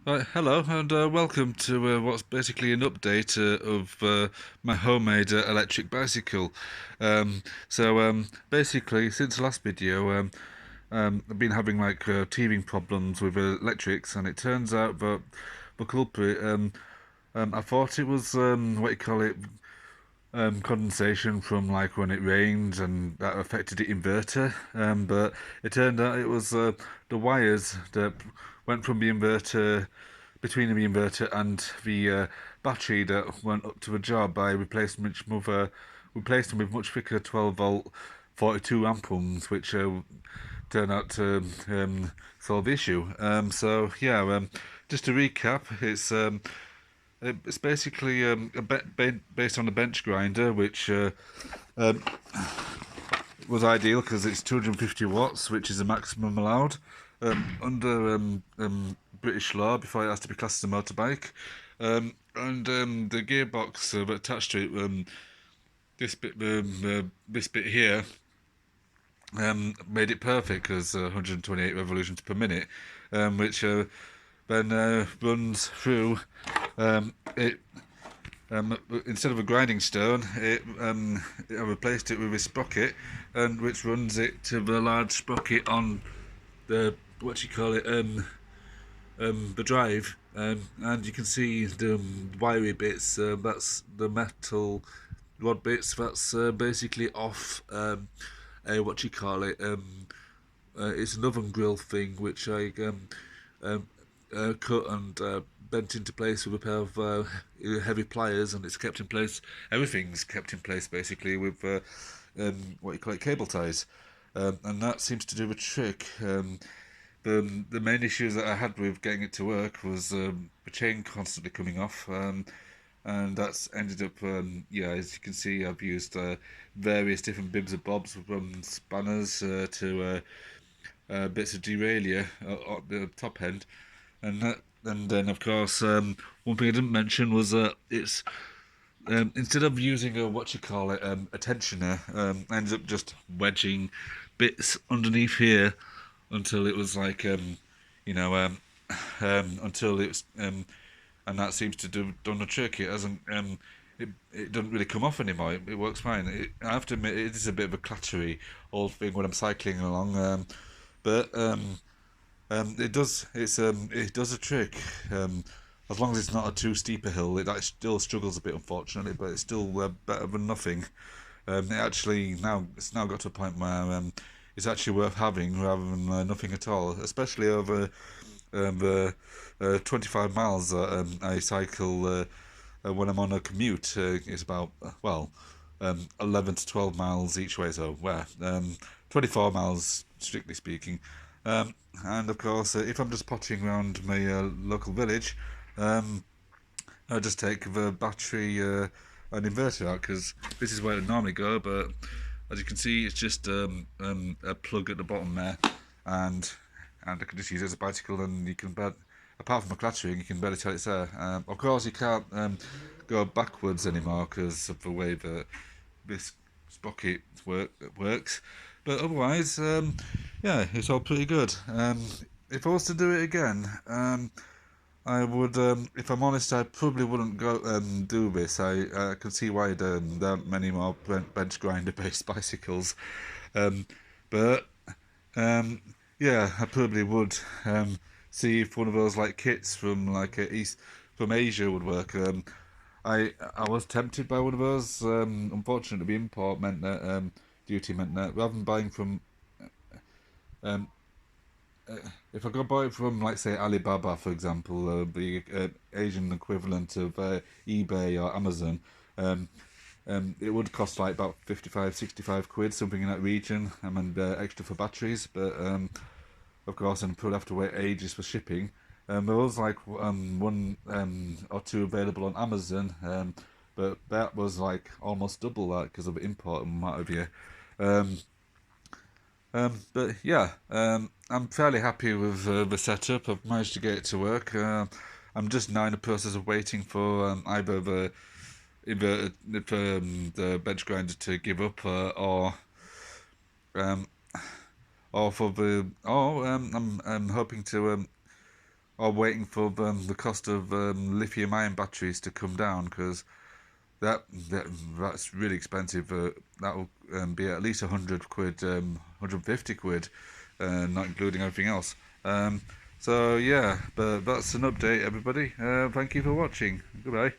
Right, hello, and welcome to what's basically an update of my homemade electric bicycle. Basically, since the last video, I've been having like teething problems with electrics, and it turns out that the culprit, I thought it was what you call it, condensation from like when it rained, and that affected the inverter. But it turned out it was the wires that went from the inverter between the inverter and the battery that went up to the job. I replaced them with much thicker 12 volt 42 amp ones, which turned out to solve the issue. Just to recap, it's basically based on a bench grinder, which um, was ideal because it's 250 watts, which is the maximum allowed under British law before it has to be classed as a motorbike. And the gearbox attached to it, this bit here, made it perfect because 128 revolutions per minute, which then runs through it. Instead of a grinding stone, I replaced it with a sprocket, and which runs it to the large sprocket on the what you call it, the drive, and you can see the wiry bits. That's the metal rod bits. That's basically off. A what you call it. It's an oven grill thing which I um, cut and bent into place with a pair of heavy pliers, and it's kept in place. Everything's kept in place basically with what you call it, cable ties, and that seems to do the trick. The main issues that I had with getting it to work was the chain constantly coming off. And that's ended up, yeah, as you can see, I've used various different bibs and bobs from spanners to bits of derailleur at the top end, and then of course one thing I didn't mention was it's instead of using a what you call it a tensioner, I ended up just wedging bits underneath here until it was like you know until it's and that seems to do done the trick. It hasn't it doesn't really come off anymore. It works fine. I have to admit it is a bit of a clattery old thing when I'm cycling along, but it does a trick. As long as it's not a too steep a hill, it still struggles a bit, unfortunately, but it's still better than nothing. It's now got to a point where it's actually worth having rather than nothing at all, especially over the 25 miles I cycle when I'm on a commute. It's about 11 to 12 miles each way, so 24 miles strictly speaking. And of course, if I'm just potting around my local village, um, I just take the battery and inverter out because this is where it normally go. But as you can see, it's just a plug at the bottom there, and I can just use it as a bicycle, and you can apart from the clattering, you can barely tell it's there. Of course, you can't go backwards anymore because of the way that this sprocket works. But otherwise, yeah, it's all pretty good. If I was to do it again, I would, if I'm honest, I probably wouldn't go do this. I can see why there aren't many more bench grinder based bicycles. Um, but um, yeah, I probably would see if one of those like kits from like East from Asia would work. I was tempted by one of those. Unfortunately, the import meant that duty meant that rather than buying from um, if I go buy it from, like, say, Alibaba, for example, the Asian equivalent of eBay or Amazon, um, it would cost like about 55, 65 quid, something in that region, and extra for batteries. But of course, and probably have to wait ages for shipping. There was like one or two available on Amazon, but that was like almost double that because of import and what have you. Um, but yeah, I'm fairly happy with the setup. I've managed to get it to work. I'm just now in the process of waiting for either the bench grinder to give up um, or I'm hoping to are waiting for the cost of lithium-ion batteries to come down, because that, that that's really expensive. That will be at least 100 quid, 150 quid, not including everything else. So yeah, but that's an update, everybody. Thank you for watching. Goodbye.